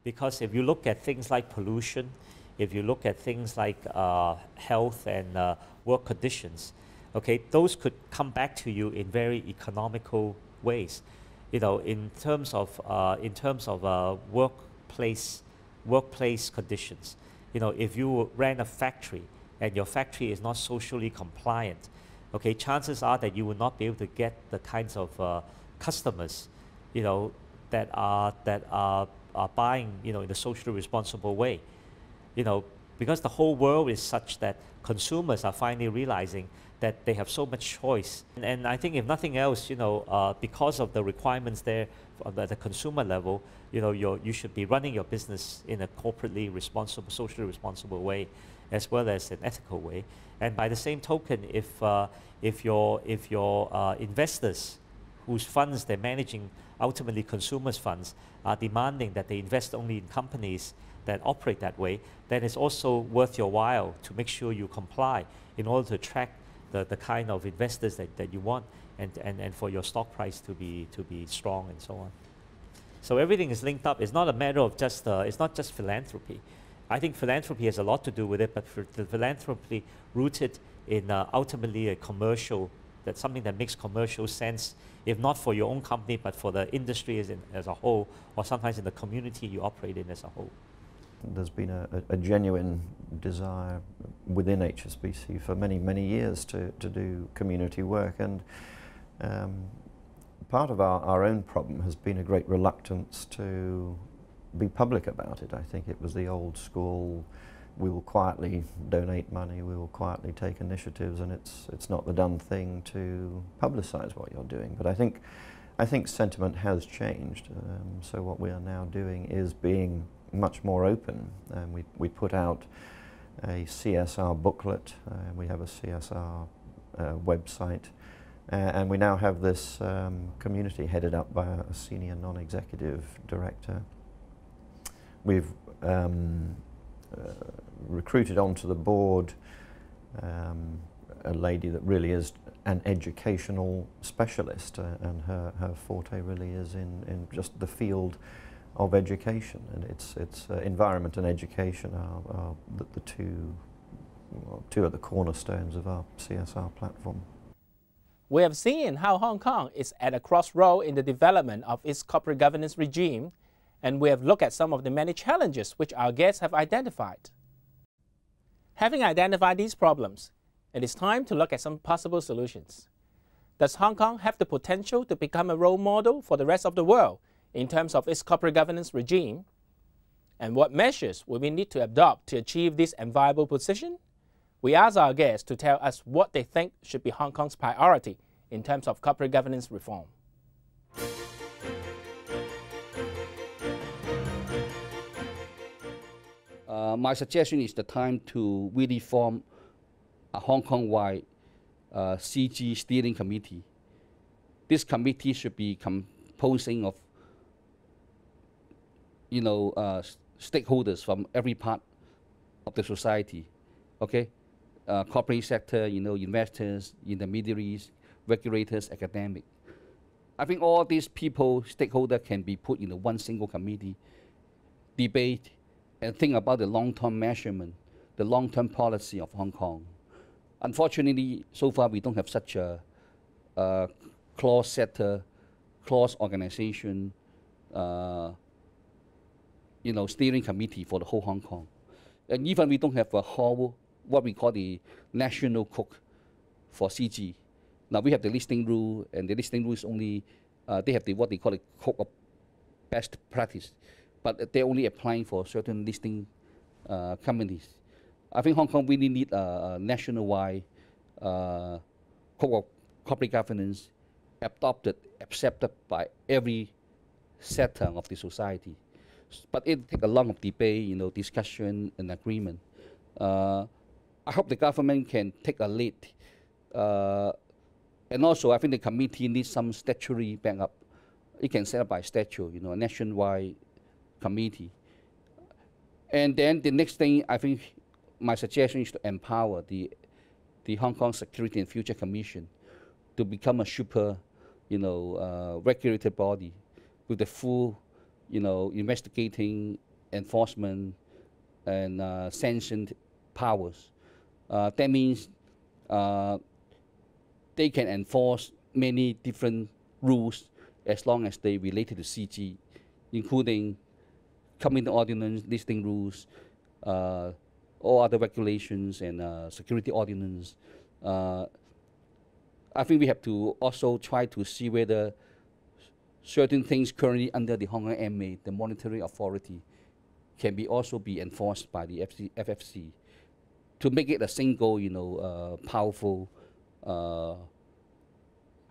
Because if you look at things like pollution, if you look at things like health and work conditions, okay, those could come back to you in very economical ways. You know, in terms of workplace conditions. You know, if you ran a factory and your factory is not socially compliant, okay, chances are that you will not be able to get the kinds of customers, you know, that are buying, you know, in a socially responsible way. You know, because the whole world is such that consumers are finally realizing that they have so much choice. And I think if nothing else, you know, because of the requirements there at the consumer level, you know, you should be running your business in a corporately responsible, socially responsible way, as well as an ethical way. And by the same token, if your investors whose funds they're managing, ultimately consumers' funds, are demanding that they invest only in companies that operate that way, then it's also worth your while to make sure you comply in order to attract the kind of investors that you want, and for your stock price to be strong and so on. So everything is linked up. It's not a matter of just, it's not just philanthropy. I think philanthropy has a lot to do with it, but for the philanthropy rooted in ultimately a commercial, that's something that makes commercial sense, if not for your own company, but for the industry as a whole, or sometimes in the community you operate in as a whole. There's been a genuine desire within HSBC for many, many years to do community work, and part of our own problem has been a great reluctance to be public about it. I think it was the old school, we will quietly donate money, we will quietly take initiatives, and it's not the done thing to publicize what you're doing. But I think sentiment has changed. So what we are now doing is being much more open. We put out a CSR booklet, we have a CSR website, and we now have this community headed up by a senior non-executive director. We've recruited onto the board a lady that really is an educational specialist, and her forte really is in just the field of education, and it's environment and education are the two of the cornerstones of our CSR platform. We have seen how Hong Kong is at a crossroad in the development of its corporate governance regime, and we have looked at some of the many challenges which our guests have identified. Having identified these problems, it is time to look at some possible solutions. Does Hong Kong have the potential to become a role model for the rest of the world in terms of its corporate governance regime? And what measures will we need to adopt to achieve this enviable position? We ask our guests to tell us what they think should be Hong Kong's priority in terms of corporate governance reform. My suggestion is the time to really form a Hong Kong-wide CG steering committee. This committee should be composing of, you know, stakeholders from every part of the society, okay? Corporate sector, you know, investors, intermediaries, regulators, academic. I think all these people, stakeholders, can be put in one single committee, debate, and think about the long-term measurement, the long-term policy of Hong Kong. Unfortunately, so far we don't have such a cross-sector, cross-organization, you know, steering committee for the whole Hong Kong. And even we don't have a whole, what we call the national cook for CG. Now we have the listing rule, and the listing rule is only, they have what they call a code of best practice, but they're only applying for certain listing companies. I think Hong Kong really need a national-wide code of corporate governance adopted, accepted by every sector of the society. But it takes a lot of debate, you know, discussion and agreement. I hope the government can take a lead. And also, I think the committee needs some statutory backup. It can set up by statute, you know, a nationwide committee. And then the next thing, I think my suggestion is to empower the Hong Kong Security and Future Commission to become a super, you know, regulated body with the full, you know, investigating enforcement and sanctioned powers. That means they can enforce many different rules as long as they related to CG, including company ordinance, listing rules, all other regulations and security ordinance. I think we have to also try to see whether certain things currently under the Hong Kong MA, the monetary authority, can also be enforced by the FFC to make it a single, powerful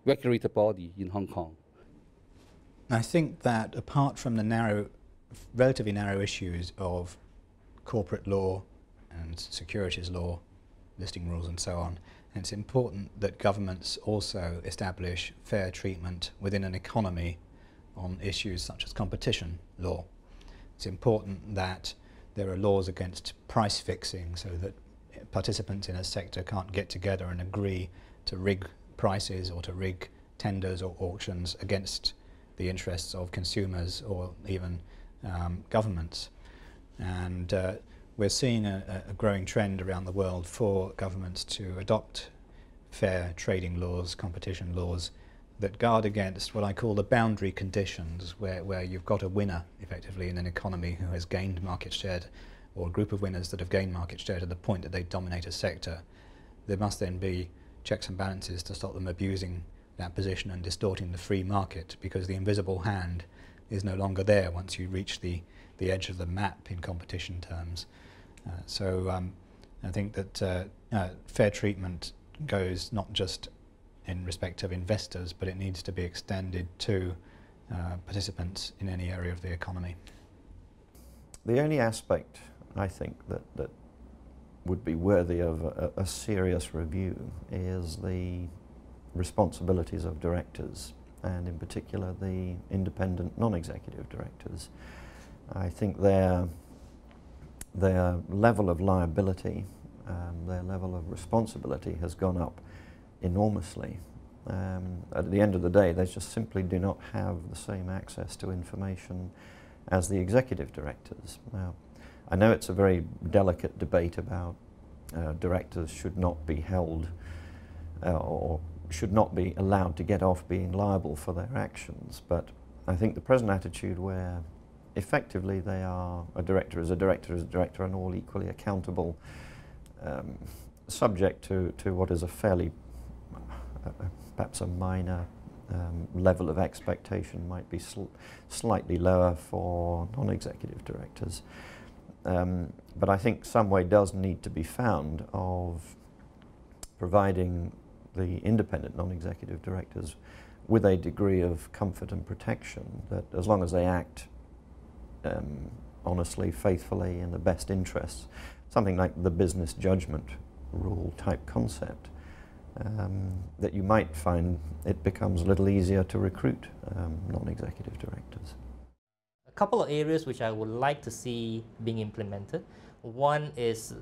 regulatory body in Hong Kong. I think that apart from the relatively narrow issues of corporate law and securities law, listing rules and so on, it's important that governments also establish fair treatment within an economy on issues such as competition law. It's important that there are laws against price fixing so that participants in a sector can't get together and agree to rig prices or to rig tenders or auctions against the interests of consumers or even governments. And we're seeing a growing trend around the world for governments to adopt fair trading laws, competition laws, that guard against what I call the boundary conditions, where you've got a winner, effectively, in an economy who has gained market share, or a group of winners that have gained market share to the point that they dominate a sector. There must then be checks and balances to stop them abusing that position and distorting the free market, because the invisible hand is no longer there once you reach the edge of the map in competition terms. I think that fair treatment goes not just in respect of investors, but it needs to be extended to participants in any area of the economy. The only aspect, I think, that would be worthy of a serious review is the responsibilities of directors, and in particular the independent non-executive directors. I think their level of liability, their level of responsibility has gone up enormously. At the end of the day, they just simply do not have the same access to information as the executive directors. Now, I know it's a very delicate debate about directors should not be held or should not be allowed to get off being liable for their actions, but I think the present attitude where effectively they are a director is a director is a director and all equally accountable, subject to what is a fairly, perhaps a minor level of expectation might be slightly lower for non-executive directors. But I think some way does need to be found of providing the independent non-executive directors with a degree of comfort and protection that as long as they act honestly, faithfully, in the best interests, something like the business judgment rule type concept, that you might find it becomes a little easier to recruit non-executive directors. A couple of areas which I would like to see being implemented. One is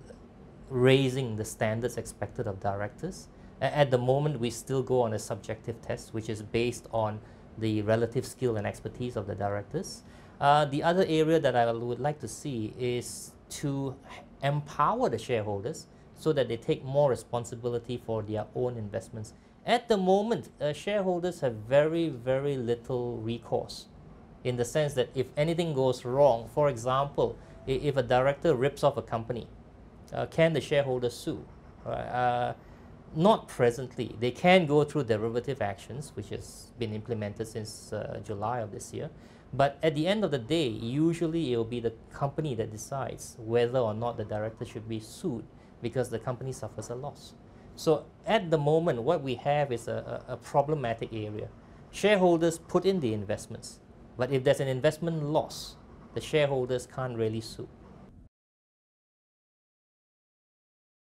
raising the standards expected of directors. At the moment, we still go on a subjective test, which is based on the relative skill and expertise of the directors. The other area that I would like to see is to empower the shareholders so that they take more responsibility for their own investments. At the moment, shareholders have very, very little recourse, in the sense that if anything goes wrong, for example, if a director rips off a company, can the shareholders sue? Not presently. They can go through derivative actions, which has been implemented since July of this year. But at the end of the day, usually it will be the company that decides whether or not the director should be sued because the company suffers a loss. So at the moment, what we have is a problematic area. Shareholders put in the investments, but if there's an investment loss, the shareholders can't really sue.